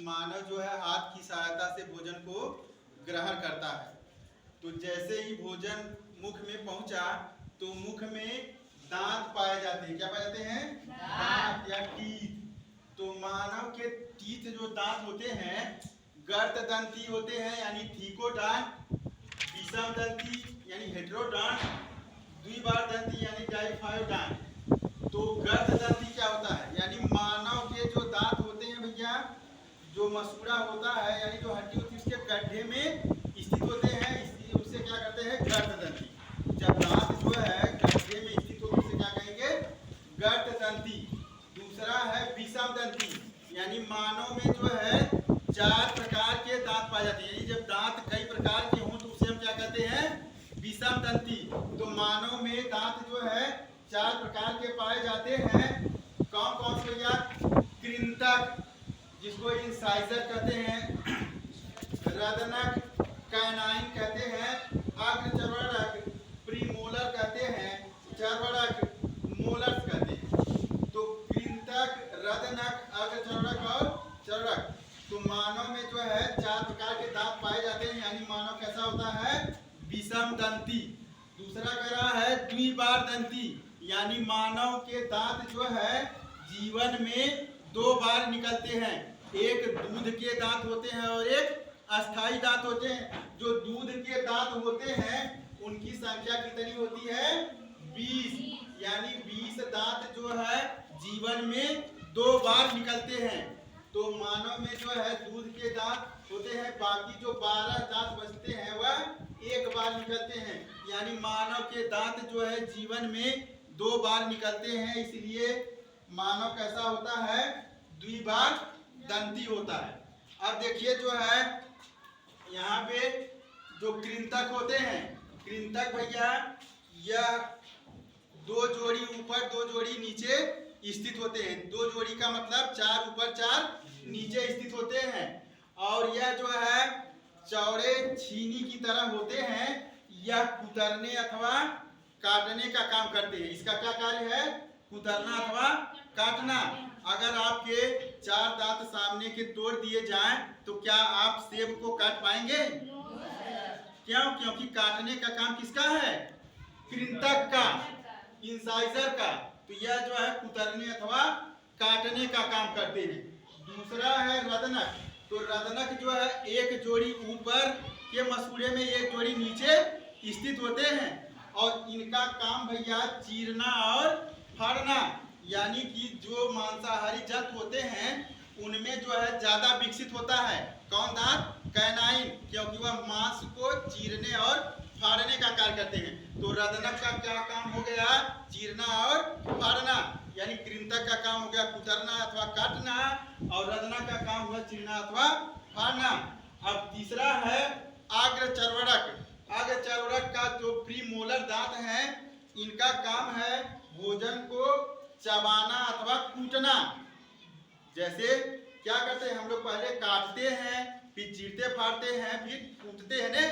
मानव जो है हाथ की सहायता से भोजन को ग्रहण करता है। तो जैसे ही भोजन मुख में पहुंचा तो मुख में दांत पाए जाते हैं। क्या पाए जाते हैं? दांत या टीथ। तो मानव के टीथ जो दांत होते हैं गर्त दंती होते हैं यानी थीकोडांट, विषम दंती यानी हेटेरोडांट, द्विबार दंती यानी डाइफायोडांट। तो गर्त दंती क्या होता है? यानी मानव के जो दांत होते हैं भैया, जो मसूड़ा होता है यानी जो हड्डी होती है उसके गड्ढे में स्थित होते हैं, इसलिए उसे क्या कहते हैं? गर्त दंती। जब दांत जो है गड्ढे में स्थित हो तो उसे क्या कहेंगे? गर्त दंती। दूसरा है विषम दंती यानी मानव में जो है 4 प्रकार के दांत पाए जाते हैं। यानी जब दांत कई प्रकार के हों तो उसे हम क्या कहते हैं? विषम दंती। तो मानव में दांत जो है 4 प्रकार के पाए जाते हैं। कौन कौन से भैया? कृंतक जिसको इंसाइजर कहते हैं, रदनक कैनाइन कहते हैं, अग्रचर्वरक प्रीमोलर कहते हैं, चर्वरक मोलर्स कहते हैं। तो कृंतक, रदनक, अग्रचर्वरक और चर्वरक। तो मानव में जो है 4 प्रकार के दांत पाए जाते हैं यानी मानव कैसा होता है? विषम दंती। दूसरा कह रहा है द्विबार दंती यानी मानव के दांत जो है जीवन में 2 बार निकलते हैं। एक दूध के दांत होते हैं और एक अस्थाई दांत होते हैं। जो दूध के दांत होते हैं उनकी संख्या कितनी होती है? 20 यानी 20 दांत जो है जीवन में 2 बार निकलते हैं। तो मानव में जो है दूध के दांत होते हैं, बाकी जो 12 दांत बचते हैं वह 1 बार निकलते हैं। यानी मानव के दांत जो है जीवन में 2 बार निकलते हैं, इसलिए मानव कैसा होता है? द्विबार दंती होता है। अब देखिए जो है यहाँ पे जो कृंतक होते हैं, कृंतक भैया यह 2 जोड़ी ऊपर 2 जोड़ी नीचे स्थित होते हैं। 2 जोड़ी का मतलब 4 ऊपर 4 नीचे स्थित होते हैं। और यह जो है चौड़े छीनी की तरह होते हैं। यह कुतरने अथवा काटने का काम करते हैं। इसका क्या कार्य है? कुतरना अथवा काटना। अगर आपके 4 दांत सामने के तोड़ दिए जाएं तो क्या आप सेब को काट पाएंगे? क्यों? क्योंकि काटने का काम किसका है? कृंतक का, इंसाइजर का। तो यह जो है कुतरने अथवा काटने का काम करते हैं। दूसरा है रदनक। तो रदनक जो है एक जोड़ी ऊपर के मसूड़े में एक जोड़ी नीचे स्थित होते हैं और इनका काम भैया चीरना और फाड़ना। यानी कि जो मांसाहारी जंतु होते हैं उनमें जो है ज्यादा विकसित होता है कौन दांत? कैनाइन, क्योंकि वह मांस को चीरने और फाड़ने का कार्य करते हैं। तो रदनक का क्या काम हो गया? चीरना और फाड़ना। यानी कृंतक का काम हो गया कुतरना अथवा काटना और रदनक का काम हुआ चीरना अथवा फाड़ना। अब तीसरा है अग्रचर्वरक। अग्रचर्वरक का जो प्रीमोलर दांत हैं इनका काम है भोजन को चबाना अथवा कूटना। जैसे क्या करते हैं हम लोग? पहले काटते हैं, फिर चीरते फाड़ते हैं, फिर कूटते हैं ने।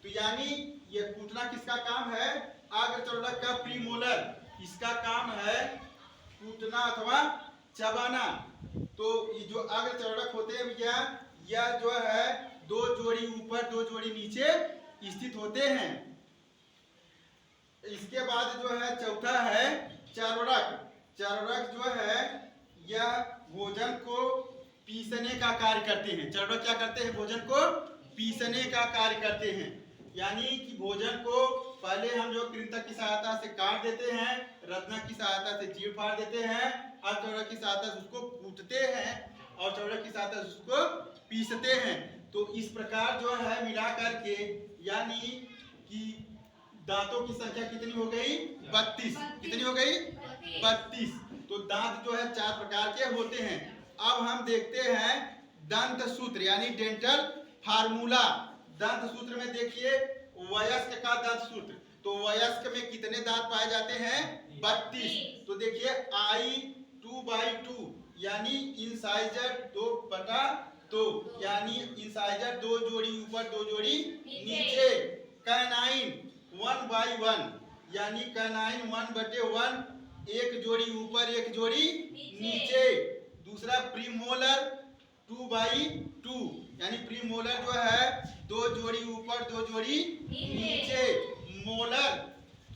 तो यानी ये कूटना किसका काम है? अग्रचर्वरक का प्रीमोलर, इसका काम है कूटना अथवा चबाना। तो ये जो अग्रचर्वरक होते हैं भैया यह जो है 2 जोड़ी ऊपर 2 जोड़ी नीचे स्थित होते हैं। इसके बाद जो है चौथा है चर्वरक। चर्वरक जो है यह भोजन को पीसने का कार्य करते हैं। चर्वरक क्या करते हैं? भोजन को पीसने का कार्य करते हैं। यानी कि भोजन को पहले हम जो कृंतक की सहायता से काट देते हैं, रत्नक की सहायता से चीर फाड़ देते हैं, अब चर्वरक की सहायता से उसको कूटते हैं और चर्वरक की सहायता से उसको पीसते हैं। तो इस प्रकार जो है मिला करके यानी कि दांतों की संख्या कितनी हो गई? 32। कितनी हो गई? 32। तो दांत जो है 4 प्रकार के होते हैं। अब हम देखते हैं दंत सूत्र यानी डेंटल फार्मूला। दंत सूत्र में देखिए वयस्क का दंत सूत्र। तो वयस्क में कितने दांत पाए जाते हैं? 32। तो देखिए I2/2 यानी इंसाइजर 2/2 यानी इंसाइजर 2 जोड़ी ऊपर 2 जोड़ी नीचे। कैनाइन 1/1 यानी कैनाइन 1/1, एक जोड़ी ऊपर एक जोड़ी नीचे। दूसरा प्रीमोलर 2/2 यानी प्रीमोलर जो है 2 जोड़ी ऊपर 2 जोड़ी नीचे। मोलर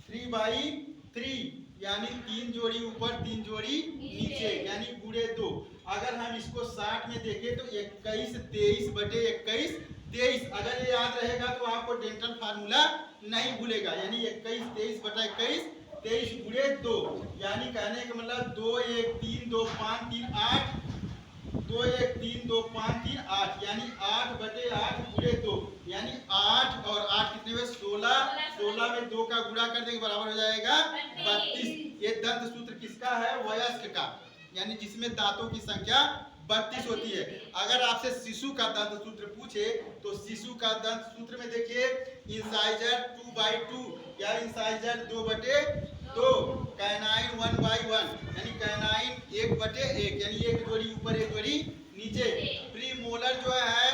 3/3 यानी 3 जोड़ी ऊपर 3 जोड़ी नीचे यानी गुणे 2। अगर हम इसको 60 में देखें तो 21 23/21 23। अगर ये याद रहेगा तो आपको डेंटल फार्मूला नहीं भूलेगा, यानी 21 23/21 23 गुणे 2 यानी कहने का मतलब 2 1 3 2 5 3 8 2 1 3 2 5 3 8 यानी 8/8 गुणे 2 यानी 8 और 8 कितने हुए 16। 16 में 2 का गुणा कर देंगे बराबर हो जाएगा 32। ये दंत सूत्र किसका है? वयस्क का, यानी जिसमें दांतों की संख्या 32 होती है। अगर आपसे शिशु का दंत सूत्र पूछे तो शिशु का दंत सूत्र में देखिए इंसाइजर 2/2 या इंसाइजर 2/2, कैनाइन 1/1 यानी कैनाइन 1/1 यानी एक जोड़ी ऊपर एक जोड़ी नीचे। प्रीमोलर जो है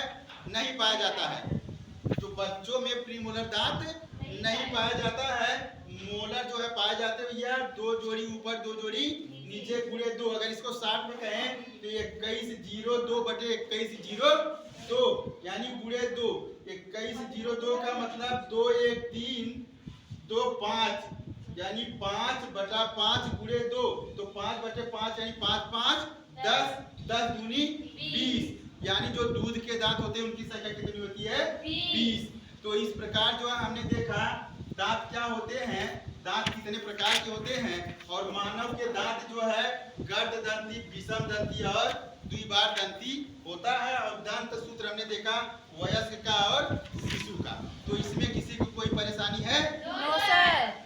नहीं पाया जाता है, जो बच्चों में प्रीमोलर दांत नहीं पाया जाता है। मोलर जो है पाए जाते हैं भैया 2 जोड़ी ऊपर 2 जोड़ी नीचे गुणे 2। अगर इसको 60 में कहें तो 21/02 यानी गुणे 2। 21/02 का मतलब 2 1 3 2 5 यानी 5/5 गुणे 2 तो 5/5 यानी 5 5 10 10 दूनी 20 यानी जो दूध के दांत होते हैं उनकी संख्या कितनी होती है? 20। तो इस प्रकार जो है हमने देखा दांत क्या होते हैं, दांत कितने प्रकार के होते हैं, और मानव के दांत जो है गर्द दंती, विषम दंती और द्विबार दंती होता है। और दंत सूत्र हमने देखा वयस्क का और शिशु का। तो इसमें किसी को कोई परेशानी है? No sir.